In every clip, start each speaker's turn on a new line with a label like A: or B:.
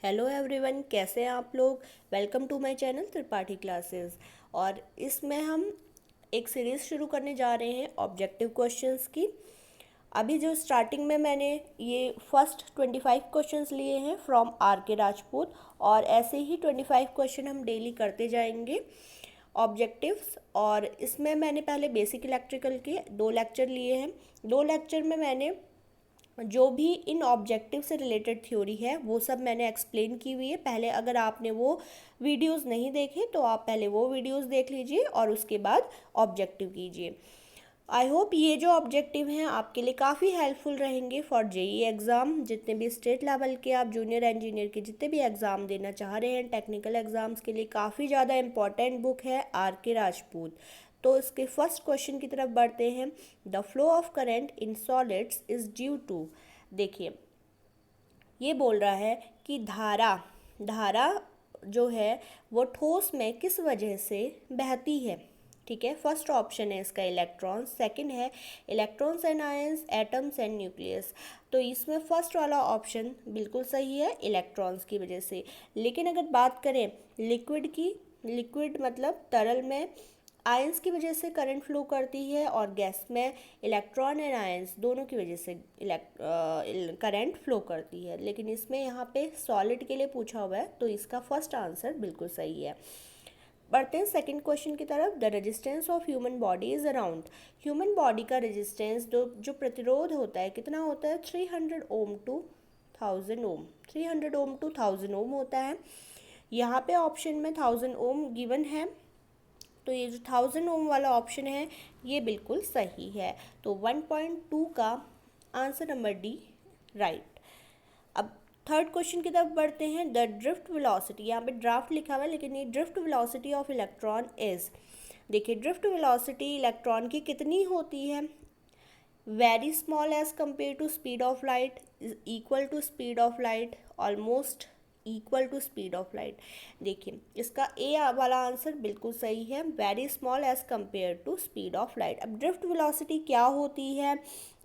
A: Hello everyone, कैसे हैं आप लोग। Welcome to my channel Tripathi classes. और इसमें हम एक सीरीज़ शुरू करने जा रहे हैं ऑब्जेक्टिव क्वेश्चंस की। अभी जो स्टार्टिंग में मैंने ये फर्स्ट 25 क्वेश्चंस लिए हैं फ्रॉम आर के राजपूत, और ऐसे ही 25 क्वेश्चन हम डेली करते जाएंगे ऑब्जेक्टिव्स। और इसमें मैंने पहले बेसिक इलेक्ट्रिकल के 2 लेक्चर लिए हैं। 2 लेक्चर में मैंने जो भी इन ऑब्जेक्टिव से रिलेटेड थ्योरी है वो सब मैंने एक्सप्लेन की हुई है पहले। अगर आपने वो वीडियोस नहीं देखे तो आप पहले वो वीडियोस देख लीजिए और उसके बाद ऑब्जेक्टिव कीजिए। आई होप ये जो ऑब्जेक्टिव हैं आपके लिए काफ़ी हेल्पफुल रहेंगे फॉर जेई एग्ज़ाम। जितने भी स्टेट लेवल के आप जूनियर इंजीनियर के जितने भी एग्ज़ाम देना चाह रहे हैं, टेक्निकल एग्ज़ाम्स के लिए काफ़ी ज़्यादा इंपॉर्टेंट बुक है आर के राजपूत। तो इसके फर्स्ट क्वेश्चन की तरफ बढ़ते हैं। The flow of current in solids is due to. देखिए, ये बोल रहा है कि धारा धारा जो है वो ठोस में किस वजह से बहती है। ठीक है, फर्स्ट ऑप्शन है इसका इलेक्ट्रॉन्स, सेकंड है electrons and ions, atoms and nucleus. तो इसमें फर्स्ट वाला ऑप्शन बिल्कुल सही है, इलेक्ट्रॉन्स की वजह से। लेकिन अगर बात करें लिक्विड की, लिक्विड मतलब तरल में आयंस की वजह से करंट फ्लो करती है, और गैस में इलेक्ट्रॉन एंड आयंस दोनों की वजह से करंट फ्लो करती है। लेकिन इसमें यहाँ पे सॉलिड के लिए पूछा हुआ है, तो इसका फर्स्ट आंसर बिल्कुल सही है। बढ़ते हैं सेकंड क्वेश्चन की तरफ। The resistance of human body is around. Human body का रेजिस्टेंस जो प्रतिरोध होता है कितना होता है? 300 ओम टू 1000 ओम। 300 ओम टू 1000 ओम होता है। यहाँ पे ऑप्शन में 1000 ओम गिवन है, तो ये जो 1000 ओम वाला ऑप्शन है ये बिल्कुल सही है। तो 1.2 का आंसर नंबर डी राइट। अब थर्ड क्वेश्चन की तरफ बढ़ते हैं। द ड्रिफ्ट वेलोसिटी, यहाँ पे ड्राफ्ट लिखा हुआ है लेकिन ये drift velocity of electron is. देखिए, ड्रिफ्ट वेलोसिटी इलेक्ट्रॉन की कितनी होती है? Very small as compare to speed of light, is equal to speed of light, almost equal to speed of light. देखिए, इसका ए वाला आंसर बिल्कुल सही है, very small as compare to speed of light. अब ड्रिफ्ट वेलोसिटी क्या होती है,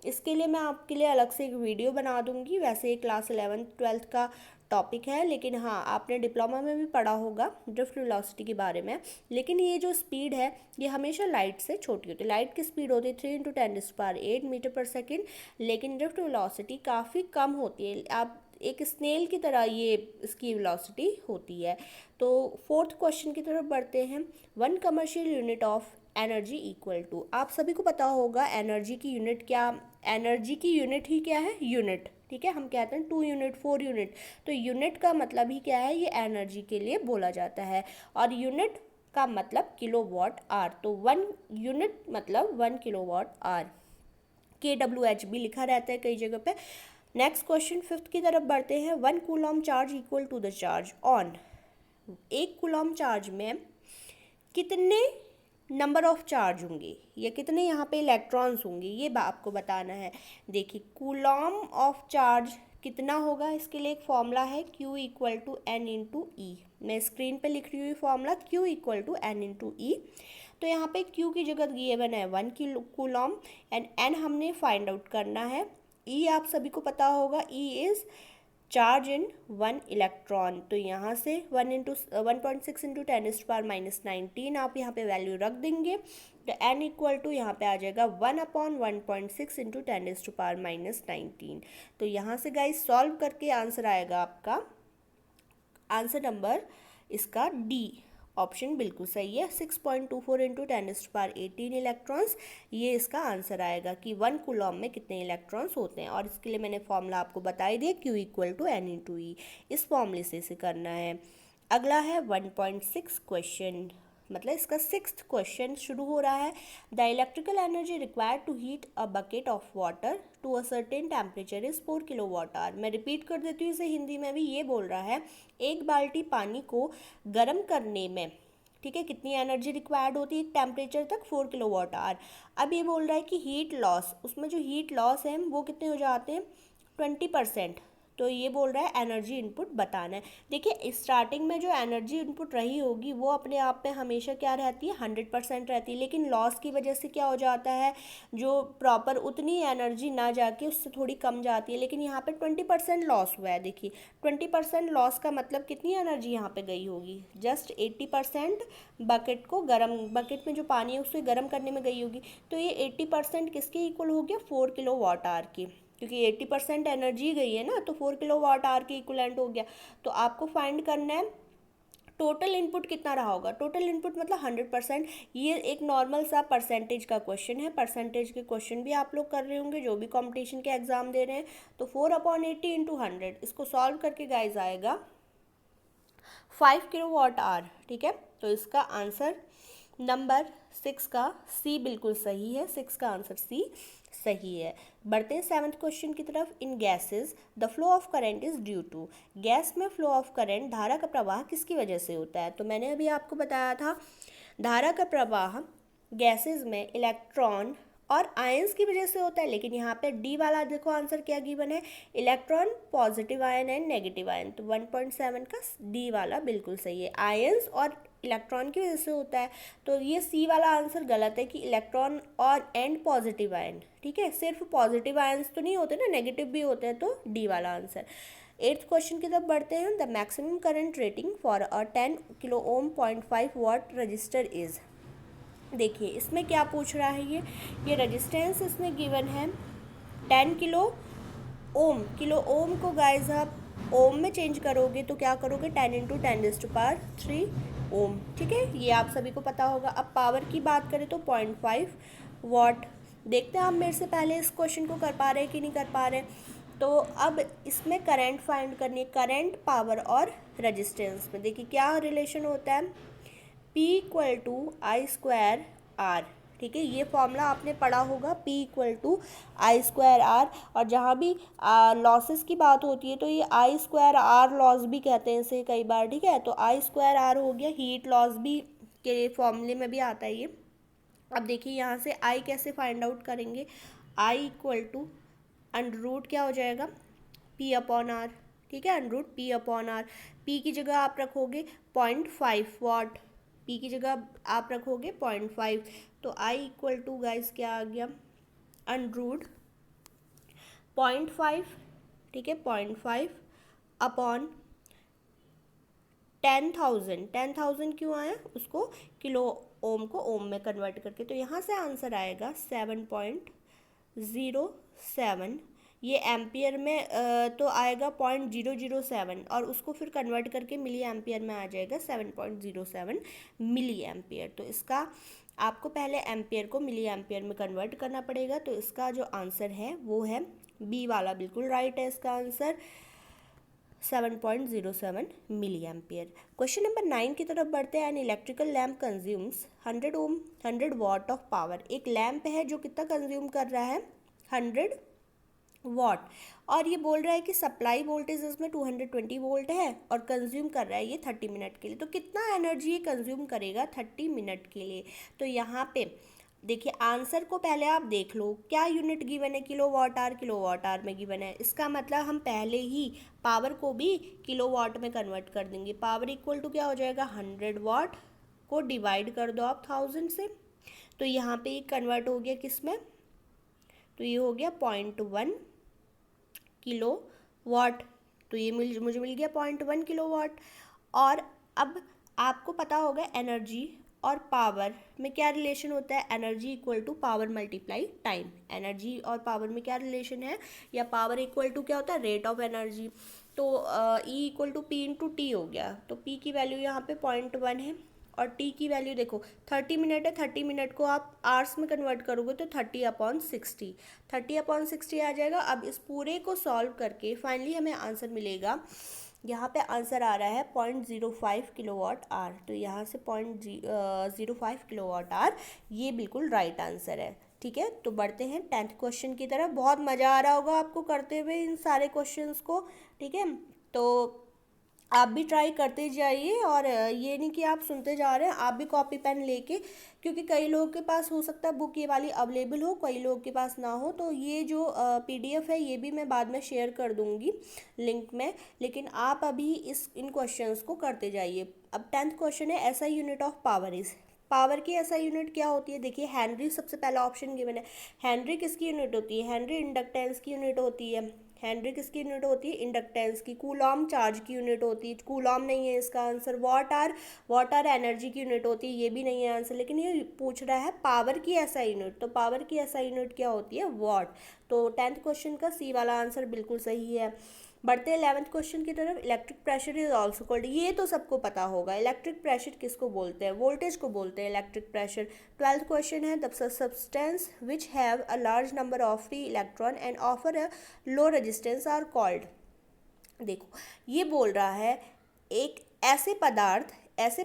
A: इसके लिए मैं आपके लिए अलग से एक वीडियो बना दूंगी। वैसे ये क्लास 11th-12th का टॉपिक है, लेकिन हाँ, आपने डिप्लोमा में भी पढ़ा होगा ड्रिफ्ट वेलोसिटी के बारे में। लेकिन ये जो स्पीड है ये हमेशा लाइट से छोटी होती है। लाइट की स्पीड होती है 3 × 10⁸ मीटर पर सेकेंड, लेकिन ड्रिफ्ट वेलोसिटी काफ़ी कम होती है। आप एक स्नेल की तरह ये इसकी वेलोसिटी होती है। तो फोर्थ क्वेश्चन की तरफ बढ़ते हैं। 1 commercial unit of energy equal to. आप सभी को पता होगा एनर्जी की यूनिट क्या, एनर्जी की यूनिट ही क्या है? यूनिट। ठीक है, हम कहते हैं 2 यूनिट 4 यूनिट, तो यूनिट का मतलब ही क्या है? ये एनर्जी के लिए बोला जाता है, और यूनिट का मतलब किलोवाट आर। तो 1 यूनिट मतलब 1 किलोवाट आर। KWH भी लिखा रहता है कई जगह पे। नेक्स्ट क्वेश्चन फिफ्थ की तरफ बढ़ते हैं। 1 coulomb charge equal to the charge on. 1 coulomb charge में कितने नंबर ऑफ चार्ज होंगे या कितने यहाँ पे इलेक्ट्रॉन्स होंगे, ये आपको बताना है। देखिए, कूलॉम ऑफ चार्ज कितना होगा, इसके लिए एक फॉर्मूला है Q equal to N into e. मैं स्क्रीन पे लिख रही हुई formula Q equal to N into e. तो यहाँ पे Q की जगह ये बना है 1 कूलॉम, एंड N हमने फाइंड आउट करना है। E आप सभी को पता होगा, E is charge in 1 electron. तो यहाँ से 1.6 इंटू 10⁻⁻19 आप यहाँ पे वैल्यू रख देंगे। तो n इक्वल टू यहाँ पे आ जाएगा 1/1.6 इंटू 10⁻⁻19। तो यहाँ से गाइस सॉल्व करके आंसर आएगा आपका आंसर नंबर इसका डी ऑप्शन बिल्कुल सही है। 6.24 इंटू 10⁻18 इलेक्ट्रॉन्स, ये इसका आंसर आएगा कि 1 कूलॉम में कितने इलेक्ट्रॉन्स होते हैं। और इसके लिए मैंने फॉर्मूला आपको बता ही दिया, Q equal to N into e. इस फॉर्मूले से इसे करना है। अगला है 1.6 क्वेश्चन, मतलब इसका 6th क्वेश्चन शुरू हो रहा है। The electrical energy required to heat a bucket of water to a certain temperature is 4 kilowatt hour. मैं रिपीट कर देती हूँ इसे हिंदी में भी। ये बोल रहा है एक बाल्टी पानी को गर्म करने में, ठीक है, कितनी एनर्जी रिक्वायर्ड होती है टेम्परेचर तक? 4 किलोवाट आवर। अब ये बोल रहा है कि हीट लॉस, उसमें जो हीट लॉस है वो कितने हो जाते हैं? 20%। तो ये बोल रहा है एनर्जी इनपुट बताना है। देखिए स्टार्टिंग में जो एनर्जी इनपुट रही होगी वो अपने आप में हमेशा क्या रहती है, 100% रहती है, लेकिन लॉस की वजह से क्या हो जाता है, जो प्रॉपर उतनी एनर्जी ना जाके उससे थोड़ी कम जाती है। लेकिन यहाँ पे 20% लॉस हुआ है। देखिए 20% लॉस का मतलब कितनी एनर्जी यहाँ पे गई होगी, जस्ट 80% बकेट को गर्म, बकेट में जो पानी है उसको गर्म करने में गई होगी। तो ये 80% किसके इक्वल हो गया, 4 किलो वाट आवर की, क्योंकि 80% एनर्जी गई है ना, तो 4 किलो वाट आवर के इक्वलेंट हो गया। तो आपको फाइंड करना है टोटल इनपुट कितना रहा होगा। टोटल इनपुट मतलब 100%। ये एक नॉर्मल सा परसेंटेज का क्वेश्चन है। परसेंटेज के क्वेश्चन भी आप लोग कर रहे होंगे जो भी कंपटीशन के एग्जाम दे रहे हैं। तो 4/80 इंटू 100, इसको सॉल्व करके गाइज आएगा 5 किलो वाट आवर। ठीक है, तो इसका आंसर नंबर 6 का सी बिल्कुल सही है। 6 का आंसर सी सही है। बढ़ते हैं 7th क्वेश्चन की तरफ। In gases the flow of current is due to, gas में फ्लो ऑफ करंट, धारा का प्रवाह किसकी वजह से होता है। तो मैंने अभी आपको बताया था धारा का प्रवाह गैसेस में इलेक्ट्रॉन और आयंस की वजह से होता है। लेकिन यहाँ पे डी वाला देखो आंसर क्या गिवन है, electron, positive ion and negative ion. तो 1.7 का डी वाला बिल्कुल सही है, आयंस और इलेक्ट्रॉन की वजह से होता है। तो ये सी वाला आंसर गलत है कि इलेक्ट्रॉन और एंड पॉजिटिव आयन। ठीक है, सिर्फ पॉजिटिव आयंस तो नहीं होते ना, नेगेटिव भी होते हैं, तो डी वाला आंसर। 8th क्वेश्चन की तरफ बढ़ते हैं। The maximum current rating for a 10 kilo ohm 0.5 watt resistor is. देखिए इसमें क्या पूछ रहा है, ये रेजिस्टेंस इसमें गिवन है 10 किलो ओम। किलो ओम को गाइज आप ओम में चेंज करोगे तो क्या करोगे, 10 इंटू 10⁻³ ओम। ठीक है, ये आप सभी को पता होगा। अब पावर की बात करें तो 0.5 वाट। देखते हैं आप मेरे से पहले इस क्वेश्चन को कर पा रहे हैं कि नहीं कर पा रहे। तो अब इसमें करंट फाइंड करनी है, करंट, पावर और रेजिस्टेंस में। देखिए क्या रिलेशन होता है, P equal to I square R. ठीक है, ये फॉर्मूला आपने पढ़ा होगा, P equal to I square R. और जहाँ भी लॉसेस की बात होती है तो ये आई स्क्वायर आर लॉस भी कहते हैं इसे कई बार। ठीक है, तो आई स्क्वायर आर हो गया, हीट लॉस भी के फॉर्मूले में भी आता है ये। अब देखिए यहाँ से आई कैसे फाइंड आउट करेंगे, आई इक्वल टू अंडर क्या हो जाएगा, P अपॉन आर। ठीक है, under P upon R. P की जगह आप रखोगे 0.5 वाट, P की जगह आप रखोगे 0.5। तो I इक्वल टू गाइस क्या आ गया, अंडर 0.5। ठीक है, 0.5 अपॉन 10,000। 10,000 क्यों आया, उसको किलो ओम को ओम में कन्वर्ट करके। तो यहाँ से आंसर आएगा 7.07। ये एम्पियर में तो आएगा 0.007 और उसको फिर कन्वर्ट करके मिली एम्पियर में आ जाएगा 7.07 मिली एम्पियर। तो इसका आपको पहले एम्पियर को मिली एम्पियर में कन्वर्ट करना पड़ेगा। तो इसका जो आंसर है वो है बी वाला, बिल्कुल राइट है इसका answer, 7.07 milli ampere. Question number 9 की तरफ बढ़ते हैं। An electrical lamp consumes 100 ohm 100 watt of power. एक लैम्प है जो कितना कंज्यूम कर रहा है, 100 वाट। और ये बोल रहा है कि सप्लाई वोल्टेज इसमें 220 वोल्ट है और कंज्यूम कर रहा है ये 30 मिनट के लिए। तो कितना एनर्जी ये कंज्यूम करेगा 30 मिनट के लिए। तो यहाँ पे देखिए आंसर को पहले आप देख लो, क्या यूनिट गिवन है, kilo watt hour, kilo watt hour में गिवन है। इसका मतलब हम पहले ही पावर को भी किलो वाट में कन्वर्ट कर देंगे। पावर इक्वल टू क्या हो जाएगा, 100 वाट को डिवाइड कर दो आप 1000 से। तो यहाँ पे ये कन्वर्ट हो गया किस में, तो ये हो गया 0.1 किलो वाट। तो ये मुझे मिल गया 0.1 किलो वाट। और अब आपको पता होगा एनर्जी और पावर में क्या रिलेशन होता है, energy equal to power multiply time. Energy और पावर में क्या रिलेशन है, या पावर इक्वल टू क्या होता है, रेट ऑफ एनर्जी। तो E equal to P into T हो गया। तो P की वैल्यू यहाँ पे 0.1 है और T की वैल्यू देखो 30 मिनट है, 30 मिनट को आप आवर्स में कन्वर्ट करोगे तो 30/60, 30/60 आ जाएगा। अब इस पूरे को सॉल्व करके फाइनली हमें आंसर मिलेगा, यहाँ पे आंसर आ रहा है 0.05 किलोवाट आवर। तो यहाँ से 0.05 किलोवाट आवर ये बिल्कुल राइट आंसर है। ठीक है, तो बढ़ते हैं 10th क्वेश्चन की तरफ। बहुत मज़ा आ रहा होगा आपको करते हुए इन सारे क्वेश्चंस को। ठीक है, तो आप भी ट्राई करते जाइए, और ये नहीं कि आप सुनते जा रहे हैं, आप भी कॉपी पेन लेके, क्योंकि कई लोगों के पास हो सकता है बुक ये वाली अवेलेबल हो, कई लोगों के पास ना हो, तो ये जो पीडीएफ है ये भी मैं बाद में शेयर कर दूंगी लिंक में। लेकिन आप अभी इन क्वेश्चंस को करते जाइए। अब 10th क्वेश्चन है, SI unit of power is. Power की एसआई यूनिट क्या होती है? देखिए हेनरी सबसे पहला ऑप्शन गिवन है। हेनरी किसकी यूनिट होती है? हेनरी इंडक्टेंस की यूनिट होती है। हेनरी किसकी यूनिट होती है? इंडक्टेंस की। कूलॉम चार्ज की यूनिट होती है। कूलॉम नहीं है इसका आंसर। वाट आर एनर्जी की यूनिट होती है, ये भी नहीं है आंसर। लेकिन ये पूछ रहा है पावर की एसआई यूनिट, तो पावर की एसआई यूनिट क्या होती है? वॉट। तो 10th क्वेश्चन का सी वाला आंसर बिल्कुल सही है। बढ़ते हैं 11th क्वेश्चन की तरफ। Electric pressure is also called, ये तो सबको पता होगा। इलेक्ट्रिक प्रेशर किसको बोलते हैं? वोल्टेज को बोलते हैं इलेक्ट्रिक प्रेशर। 12th क्वेश्चन है, the substance which have a large number of free electron and offer a low resistance R called. देखो ये बोल रहा है एक ऐसे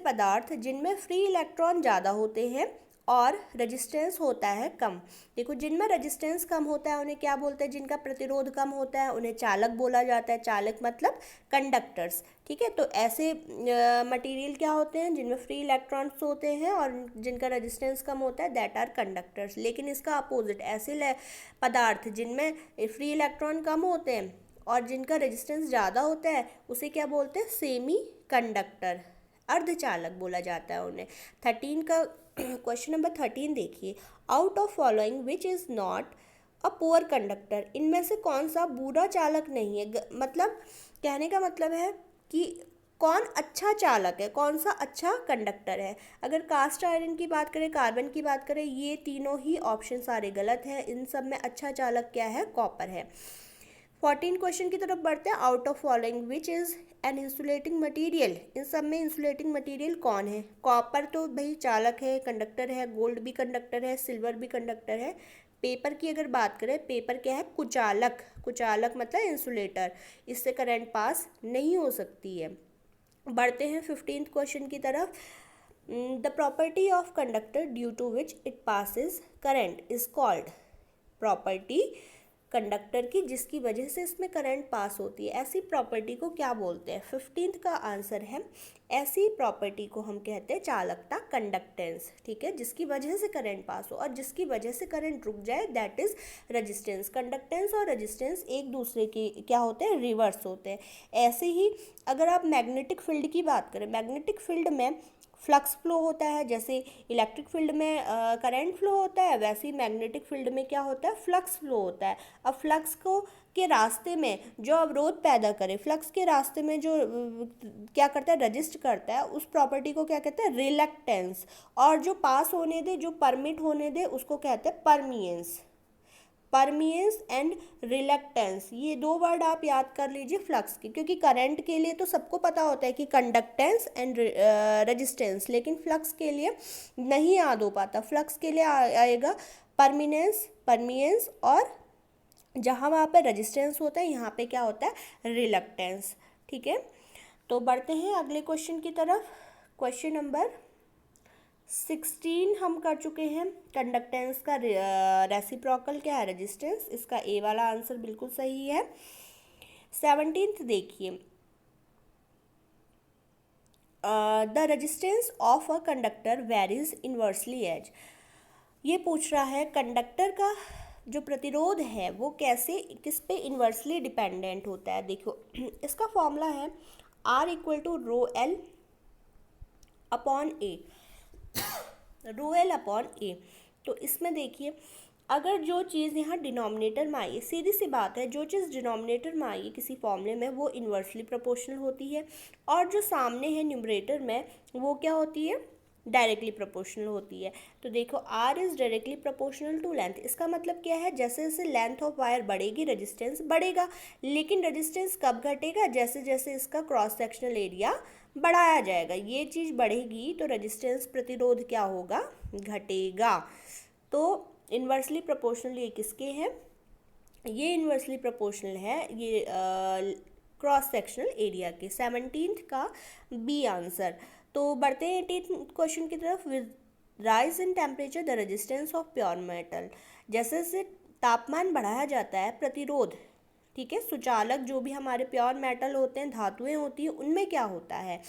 A: पदार्थ जिनमें फ्री इलेक्ट्रॉन ज़्यादा होते हैं और रेजिस्टेंस होता है कम। देखो जिनमें रेजिस्टेंस कम होता है उन्हें क्या बोलते हैं? जिनका प्रतिरोध कम होता है उन्हें चालक बोला जाता है। चालक मतलब कंडक्टर्स। ठीक है, तो ऐसे मटेरियल क्या होते हैं? जिनमें फ्री इलेक्ट्रॉन्स होते हैं और जिनका रेजिस्टेंस कम होता है, दैट आर कंडक्टर्स। लेकिन इसका अपोजिट, ऐसे पदार्थ जिनमें फ्री इलेक्ट्रॉन कम होते हैं और जिनका रेजिस्टेंस ज़्यादा होता है, उसे क्या बोलते हैं? सेमी कंडक्टर, अर्धचालक बोला जाता है उन्हें। 13 का क्वेश्चन नंबर 13 देखिए, out of following which is not a poor conductor, इनमें से कौन सा बुरा चालक नहीं है? मतलब कहने का मतलब है कि कौन अच्छा चालक है, कौन सा अच्छा कंडक्टर है। अगर कास्ट आयरन की बात करें, कार्बन की बात करें, ये तीनों ही ऑप्शन सारे गलत हैं। इन सब में अच्छा चालक क्या है? कॉपर है। 14 क्वेश्चन की तरफ बढ़ते हैं। Out of following which is an insulating material, इन सब में इंसुलेटिंग मटेरियल कौन है? कॉपर तो भाई चालक है, कंडक्टर है। गोल्ड भी कंडक्टर है, सिल्वर भी कंडक्टर है। पेपर की अगर बात करें, पेपर क्या है? कुचालक। कुचालक मतलब इंसुलेटर, इससे करंट पास नहीं हो सकती है। बढ़ते हैं 15th क्वेश्चन की तरफ। The property of conductor due to which it passes current is called. Property conductor की जिसकी वजह से इसमें करंट पास होती है, ऐसी प्रॉपर्टी को क्या बोलते हैं? 15th का आंसर है, ऐसी प्रॉपर्टी को हम कहते हैं चालकता, कंडक्टेंस। ठीक है, जिसकी वजह से करंट पास हो और जिसकी वजह से करंट रुक जाए, दैट इज रेजिस्टेंस। कंडक्टेंस और रेजिस्टेंस एक दूसरे के क्या होते हैं? रिवर्स होते हैं। ऐसे ही अगर आप मैग्नेटिक फील्ड की बात करें, मैग्नेटिक फील्ड में फ्लक्स फ्लो होता है। जैसे इलेक्ट्रिक फील्ड में करंट फ्लो होता है, वैसे ही मैग्नेटिक फील्ड में क्या होता है? फ्लक्स फ्लो होता है। अब फ्लक्स को के रास्ते में जो अवरोध पैदा करे, फ्लक्स के रास्ते में जो क्या करता है? रजिस्ट करता है, उस प्रॉपर्टी को क्या कहते हैं? रिलक्टेंस। और जो पास होने दे, जो परमिट होने दे, उसको कहते हैं परमिएंस। परमिएंस एंड रिलक्टेंस, ये दो वर्ड आप याद कर लीजिए फ्लक्स की, क्योंकि करंट के लिए तो सबको पता होता है कि कंडक्टेंस एंड रेजिस्टेंस, लेकिन फ्लक्स के लिए नहीं याद हो पाता। फ्लक्स के लिए आएगा परमिएंस, और जहाँ वहाँ पे रेजिस्टेंस होता है, यहाँ पे क्या होता है? रिलक्टेंस। ठीक है, तो बढ़ते हैं अगले क्वेश्चन की तरफ। क्वेश्चन नंबर 16 हम कर चुके हैं। कंडक्टेंस का रेसिप्रोकल क्या है? रेजिस्टेंस। इसका ए वाला आंसर बिल्कुल सही है। 17th देखिए, the resistance of a conductor varies inversely as. ये पूछ रहा है कंडक्टर का जो प्रतिरोध है वो कैसे, किस पे इन्वर्सली डिपेंडेंट होता है। देखो इसका फॉर्मूला है R equal to rho l upon a, rho l upon a. तो इसमें देखिए, अगर जो चीज़ यहाँ डिनोमिनेटर में आई, सीधी सी बात है, जो चीज़ डिनोमिनेटर में आई किसी फॉर्मूले में, वो इन्वर्सली प्रोपोर्शनल होती है, और जो सामने है न्यूमरेटर में, वो क्या होती है? डायरेक्टली प्रोपोर्शनल होती है। तो देखो R is directly proportional to length. इसका मतलब क्या है? जैसे जैसे लेंथ ऑफ वायर बढ़ेगी, रेजिस्टेंस बढ़ेगा। लेकिन रेजिस्टेंस कब घटेगा? जैसे जैसे इसका क्रॉस सेक्शनल एरिया बढ़ाया जाएगा, ये चीज़ बढ़ेगी, तो रेजिस्टेंस प्रतिरोध क्या होगा? घटेगा। तो इन्वर्सली प्रोपोर्शनल ये किसके हैं? ये इन्वर्सली प्रोपोर्शनल है ये क्रॉस सेक्शनल एरिया के। 17th का बी आंसर। तो बढ़ते हैं 18th क्वेश्चन की तरफ। With rise in temperature the resistance of pure metal, जैसे जैसे तापमान बढ़ाया जाता है, प्रतिरोध ठीक है। सुचालक जो भी हमारे प्योर मेटल होते हैं, धातुएं होती हैं, उनमें क्या होता है,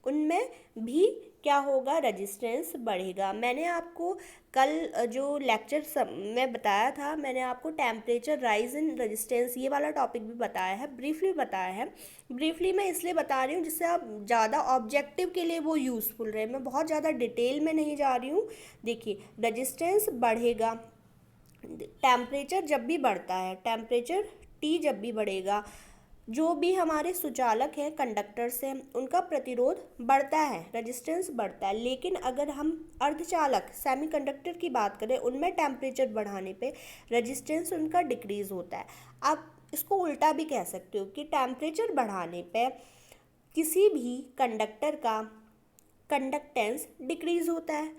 A: उनमें भी क्या होगा, रेजिस्टेंस बढ़ेगा। मैंने आपको कल जो लेक्चर में बताया था, मैंने आपको टेम्परेचर राइज इन रेजिस्टेंस ये वाला टॉपिक भी बताया है, ब्रीफली बताया है। ब्रीफली मैं इसलिए बता रही हूँ जिससे आप ज़्यादा ऑब्जेक्टिव के लिए वो यूज़फुल रहे, मैं बहुत ज़्यादा डिटेल में नहीं जा रही हूँ। देखिए, रेजिस्टेंस बढ़ेगा, टेम्परेचर जब भी बढ़ता है, टेम्परेचर टी जब भी बढ़ेगा, जो भी हमारे सुचालक हैं, कंडक्टर्स हैं, उनका प्रतिरोध बढ़ता है, रेजिस्टेंस बढ़ता है। लेकिन अगर हम अर्धचालक सेमीकंडक्टर की बात करें, उनमें टेम्परेचर बढ़ाने पे रेजिस्टेंस उनका डिक्रीज होता है। आप इसको उल्टा भी कह सकते हो कि टेम्परेचर बढ़ाने पे किसी भी कंडक्टर का कंडक्टेंस डिक्रीज होता है,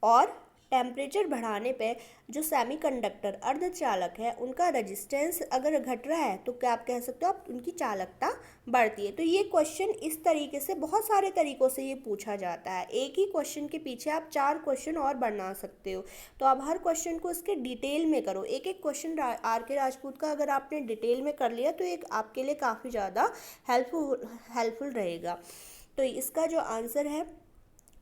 A: और टेम्परेचर बढ़ाने पे जो सेमीकंडक्टर अर्धचालक है, उनका रेजिस्टेंस अगर घट रहा है तो क्या आप कह सकते हो, आप उनकी चालकता बढ़ती है। तो ये क्वेश्चन इस तरीके से, बहुत सारे तरीक़ों से ये पूछा जाता है। एक ही क्वेश्चन के पीछे आप 4 क्वेश्चन और बना सकते हो। तो आप हर क्वेश्चन को इसके डिटेल में करो। एक एक क्वेश्चन आर के राजपूत का अगर आपने डिटेल में कर लिया तो एक आपके लिए काफ़ी ज़्यादा हेल्पफुल रहेगा। तो इसका जो आंसर है,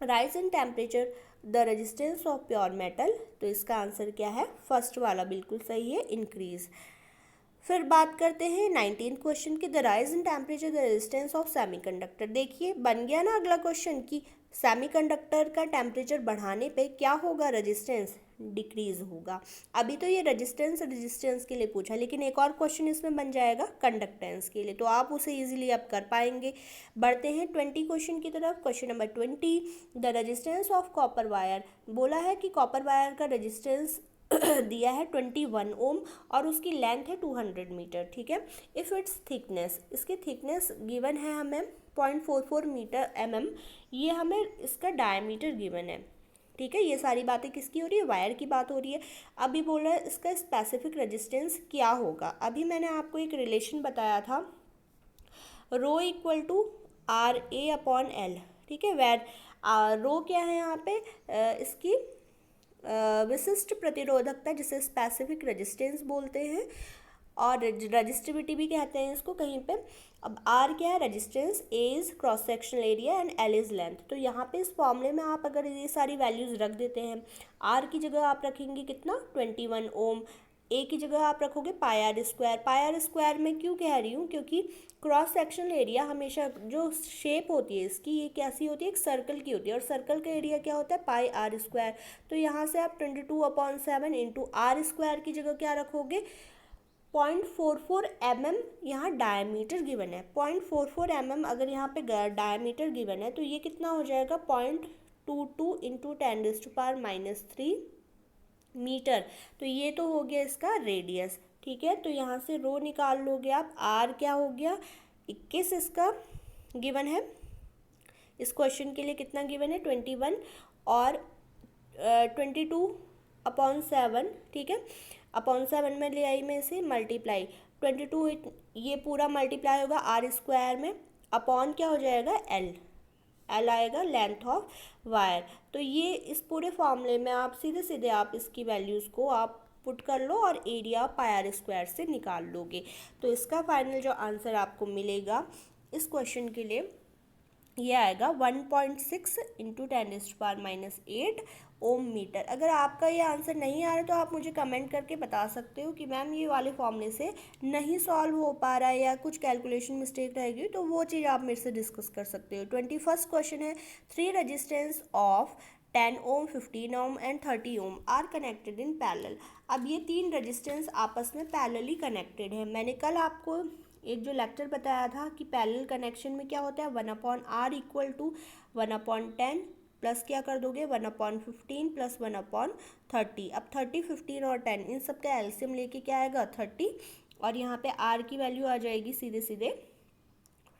A: rise in temperature the resistance of pure metal, तो इसका आंसर क्या है, फर्स्ट वाला बिल्कुल सही है, इंक्रीज। फिर बात करते हैं 19 क्वेश्चन की, the rise in temperature the resistance of semiconductor. देखिए, बन गया ना अगला क्वेश्चन कि सेमीकंडक्टर का टेम्परेचर बढ़ाने पे क्या होगा, रेजिस्टेंस डिक्रीज होगा। अभी तो ये रेजिस्टेंस के लिए पूछा, लेकिन एक और क्वेश्चन इसमें बन जाएगा कंडक्टेंस के लिए, तो आप उसे इजीली अब कर पाएंगे। बढ़ते हैं 20 क्वेश्चन की तरफ। Question number 20, the resistance of copper wire. बोला है कि कॉपर वायर का रेजिस्टेंस दिया है 21 ओम और उसकी लेंथ है 200 मीटर, ठीक है। इफ़ इट्स थिकनेस, इसकी थिकनेस गिवन है हमें 0.44 मीटर mm, ये हमें इसका डायमीटर गिवन है, ठीक है। ये सारी बातें किसकी हो रही है, वायर की बात हो रही है। अभी बोल रहा है इसका स्पेसिफिक रेजिस्टेंस क्या होगा। अभी मैंने आपको एक रिलेशन बताया था, rho equal to r a upon l, ठीक है। वेर रो क्या है यहाँ पे, इसकी विशिष्ट प्रतिरोधकता, जिसे स्पेसिफिक रेजिस्टेंस बोलते हैं, और रजिस्टिविटी भी कहते हैं इसको कहीं पे। अब आर क्या है, resistance, A is cross sectional area and L is length. तो यहाँ पे इस फॉर्मूले में आप अगर ये सारी वैल्यूज रख देते हैं, आर की जगह आप रखेंगे कितना, 21 ओम, ए की जगह आप रखोगे pi r square. Pi r square में क्यों कह रही हूँ, क्योंकि क्रॉस सेक्शनल एरिया हमेशा जो शेप होती है इसकी, ये कैसी होती है, एक सर्कल की होती है, और सर्कल का एरिया क्या होता है, पाई आर स्क्वायर। तो यहाँ से आप 22/7 इंटू आर स्क्वायर की जगह क्या रखोगे, 0.44 mm यहाँ डायमीटर गिवन है। 0.44 mm अगर यहाँ पे डायमीटर गिवन है तो ये कितना हो जाएगा, 0.22 इंटू 10⁻³ मीटर। तो ये तो हो गया इसका रेडियस, ठीक है। तो यहाँ से रो निकाल लोगे आप, आर क्या हो गया 21, इसका गिवन है। इस क्वेश्चन के लिए कितना गिवन है, 21, और 22/7, ठीक है। अपॉन 7 में ले आई मैं इसे मल्टीप्लाई, 22 ये पूरा मल्टीप्लाई होगा आर स्क्वायर में, अपॉन क्या हो जाएगा, एल आएगा लेंथ ऑफ वायर। तो ये इस पूरे फॉर्मूले में आप सीधे सीधे आप इसकी वैल्यूज़ को आप पुट कर लो और एरिया पाई आर स्क्वायर से निकाल लोगे। तो इसका फाइनल जो आंसर आपको मिलेगा इस क्वेश्चन के लिए, ये आएगा 1.6 इंटू 10⁻⁸ ओम मीटर। अगर आपका ये आंसर नहीं आ रहा तो आप मुझे कमेंट करके बता सकते हो कि मैम ये वाले फॉर्मूले से नहीं सॉल्व हो पा रहा है या कुछ कैलकुलेशन मिस्टेक रहेगी, तो वो चीज़ आप मेरे से डिस्कस कर सकते हो। 21st क्वेश्चन है, 3 resistance of 10 ohm, 15 ohm and 30 ohm are connected in parallel. अब ये 3 रेजिस्टेंस आपस में पैरेलली कनेक्टेड है। मैंने कल आपको एक जो लेक्चर बताया था कि पैरेलल कनेक्शन में क्या होता है, 1/r इक्वल टू 1/10 प्लस क्या कर दोगे, 1/15 प्लस 1/30। अब 30, 15 और 10 इन सब का एलसीएम लेके क्या आएगा, 30, और यहाँ पे r की वैल्यू आ जाएगी सीधे सीधे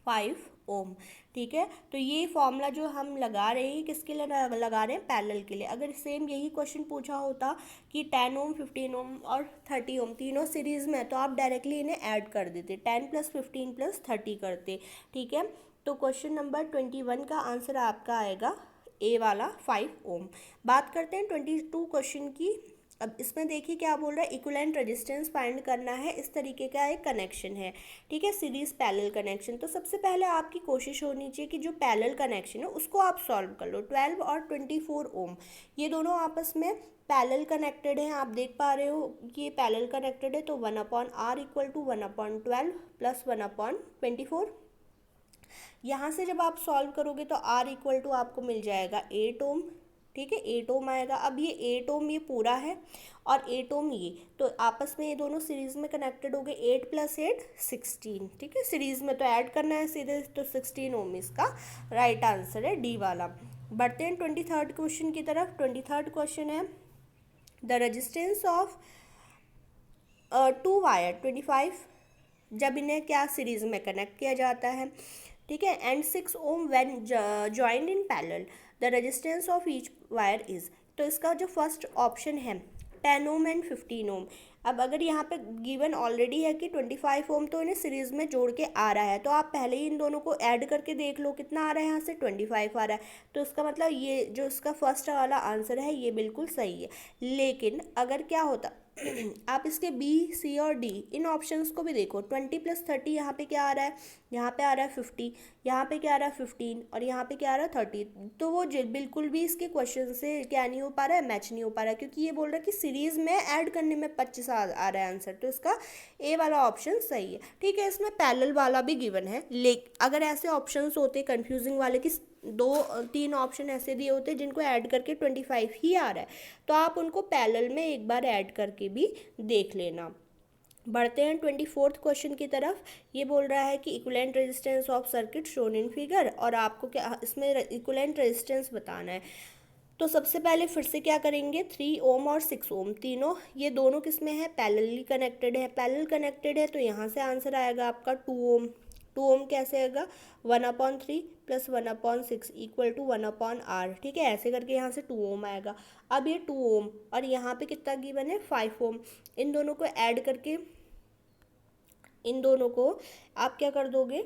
A: 5 ओम, ठीक है। तो ये फॉर्मूला जो हम लगा रहे हैं किसके लिए लगा रहे हैं, पैरेलल के लिए। अगर सेम यही क्वेश्चन पूछा होता कि 10 ओम, 15 ओम और 30 ओम तीनों सीरीज़ में, तो आप डायरेक्टली इन्हें ऐड कर देते, 10 + 15 + 30 करते, ठीक है। तो क्वेश्चन नंबर 21 का आंसर आपका आएगा ए वाला 5 ओम। बात करते हैं 22 क्वेश्चन की। अब इसमें देखिए क्या बोल रहा है, इक्विवेलेंट रेजिस्टेंस फाइंड करना है, इस तरीके का एक कनेक्शन है, ठीक है, सीरीज पैरेलल कनेक्शन। तो सबसे पहले आपकी कोशिश होनी चाहिए कि जो पैरेलल कनेक्शन है उसको आप सॉल्व कर लो। 12 और 24 ओम ये दोनों आपस में पैरेलल कनेक्टेड हैं, आप देख पा रहे हो कि ये पैरेलल कनेक्टेड है। तो 1/r इक्वल टू 1/12 प्लस 1/24। यहाँ से जब आप सॉल्व करोगे तो r इक्वल टू आपको मिल जाएगा 8 ओम, ठीक है, 8 ओम आएगा। अब ये 8 ओम ये पूरा है और 8 ओम ये, तो आपस में ये दोनों सीरीज में कनेक्टेड हो गए। 8 + 8 16, ठीक है, सीरीज में तो ऐड करना है सीधे, तो 16 ओम इसका राइट आंसर है, डी वाला। बढ़ते हैं 23rd क्वेश्चन की तरफ। 23rd क्वेश्चन है द रेजिस्टेंस ऑफ 2 वायर 25 जब इन्हें क्या सीरीज में कनेक्ट किया जाता है, ठीक है, and 6 ohm when joined in parallel the resistance of each wire is. तो इसका जो फर्स्ट ऑप्शन है 10 ओम एंड 15 ओम। अब अगर यहाँ पे गिवन ऑलरेडी है कि 25 ओम, तो इन्हें सीरीज में जोड़ के आ रहा है, तो आप पहले ही इन दोनों को ऐड करके देख लो कितना आ रहा है, यहाँ से 25 आ रहा है। तो इसका मतलब ये जो इसका फर्स्ट वाला आंसर है ये बिल्कुल सही है। लेकिन अगर क्या होता आप इसके बी, सी और डी इन ऑप्शंस को भी देखो। 20 + 30 यहाँ पे क्या आ रहा है, यहाँ पे आ रहा है 50, यहाँ पे क्या आ रहा है 15 और यहाँ पे क्या आ रहा है 30। तो वो बिल्कुल भी इसके क्वेश्चन से क्या नहीं हो पा रहा है, मैच नहीं हो पा रहा है, क्योंकि ये बोल रहा है कि सीरीज में ऐड करने में 25 आ रहा है आंसर। तो इसका ए वाला ऑप्शन सही है, ठीक है। इसमें पैरेलल वाला भी गिवन है, लेकिन अगर ऐसे ऑप्शंस होते कंफ्यूजिंग वाले कि 2-3 ऑप्शन ऐसे दिए होते जिनको ऐड करके 25 ही आ रहा है, तो आप उनको पैरेलल में एक बार ऐड करके भी देख लेना। बढ़ते हैं 24th क्वेश्चन की तरफ। ये बोल रहा है कि equivalent resistance of circuit shown in figure, और आपको क्या इसमें इक्विवेलेंट रेजिस्टेंस बताना है। तो सबसे पहले फिर से क्या करेंगे, 3 ओम और 6 ओम तीनों ये दोनों किस में है, पैरेलली कनेक्टेड है। पैरेलल कनेक्टेड है तो यहाँ से आंसर आएगा आपका 2 ओम। 2 ओम कैसे आएगा, 1/3 + 1/6 इक्वल टू 1/r, ठीक है, ऐसे करके यहाँ से 2 ओम आएगा। अब ये 2 ओम और यहाँ पे कितना गिवन है 5 ओम, इन दोनों को ऐड करके इन दोनों को आप क्या कर दोगे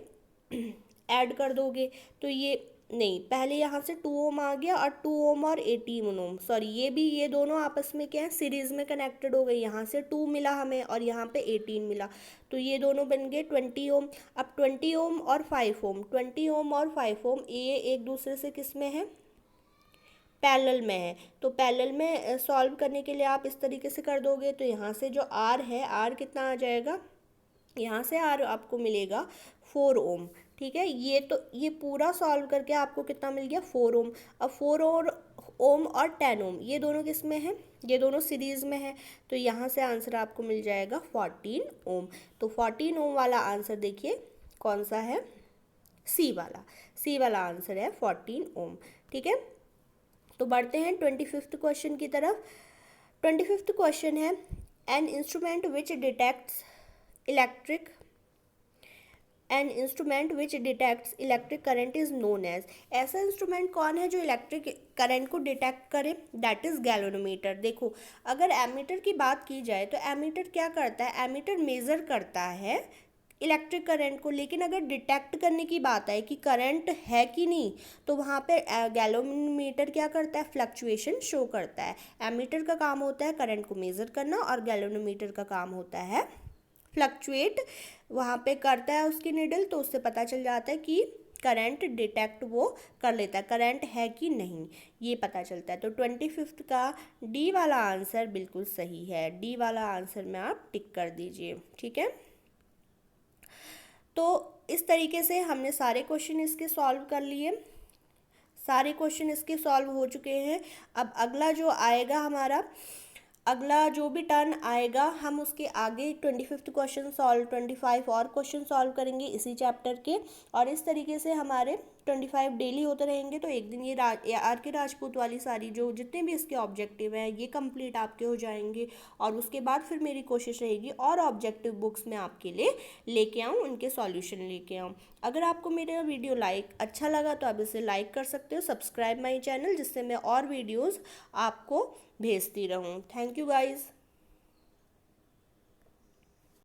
A: ऐड कर दोगे। तो ये नहीं, पहले यहाँ से 2 ओम आ गया और 2 ओम और 18 ओम, सॉरी ये दोनों आपस में क्या है, सीरीज में कनेक्टेड हो गए। यहाँ से 2 मिला हमें और यहाँ पे 18 मिला, तो ये दोनों बन गए 20 ओम। अब 20 ओम और 5 ओम, 20 ओम और 5 ओम ये एक दूसरे से किस में है, पैरेलल में है। तो पैरेलल में सॉल्व करने के लिए आप इस तरीके से कर दोगे। तो यहाँ से जो आर है, आर कितना आ जाएगा, यहाँ से आर आपको मिलेगा 4 ओम, ठीक है। ये पूरा सॉल्व करके आपको कितना मिल गया 4 ओम। अब 4 और ओम और 10 ओम ये दोनों किस में है, ये दोनों सीरीज में है, तो यहाँ से आंसर आपको मिल जाएगा 14 ओम। तो 14 ओम वाला आंसर देखिए कौन सा है, सी वाला आंसर है 14 ओम, ठीक है। तो बढ़ते हैं 25th क्वेश्चन की तरफ। 25th क्वेश्चन है an instrument which detects electric current is known as. ऐसा इंस्ट्रूमेंट कौन है जो इलेक्ट्रिक करंट को डिटेक्ट करे, दैट इज गैल्वेनोमीटर। देखो अगर एमीटर की बात की जाए तो एमीटर क्या करता है, एमीटर मेजर करता है इलेक्ट्रिक करंट को, लेकिन अगर डिटेक्ट करने की बात है कि करंट है कि नहीं, तो वहाँ पे गैल्वेनोमीटर क्या करता है, फ्लक्चुएशन शो करता है। एमीटर का काम होता है करंट को मेजर करना और गैल्वेनोमीटर का काम होता है फ्लक्चुएट, वहाँ पे करता है उसकी निडल, तो उससे पता चल जाता है कि करंट डिटेक्ट वो कर लेता है, करंट है कि नहीं ये पता चलता है। तो 25th का डी वाला आंसर बिल्कुल सही है, डी वाला आंसर में आप टिक कर दीजिए, ठीक है। तो इस तरीके से हमने सारे क्वेश्चन इसके सॉल्व कर लिए, सारे क्वेश्चन इसके सॉल्व हो चुके हैं। अब अगला जो आएगा हमारा, अगला जो भी टर्न आएगा हम उसके आगे 25th क्वेश्चन सॉल्व, 25 और क्वेश्चन सॉल्व करेंगे इसी चैप्टर के, और इस तरीके से हमारे 25 डेली होते रहेंगे। तो एक दिन ये आर के राजपूत वाली सारी जो जितने भी इसके ऑब्जेक्टिव हैं ये कंप्लीट आपके हो जाएंगे, और उसके बाद फिर मेरी कोशिश रहेगी और ऑब्जेक्टिव बुक्स में आपके लिए लेके आऊँ, उनके सॉल्यूशन लेके आऊँ। अगर आपको मेरा वीडियो अच्छा लगा तो आप इसे लाइक कर सकते हो, सब्सक्राइब माई चैनल, जिससे मैं और वीडियोज़ आपको भेजती रहूँ। Thank you guys.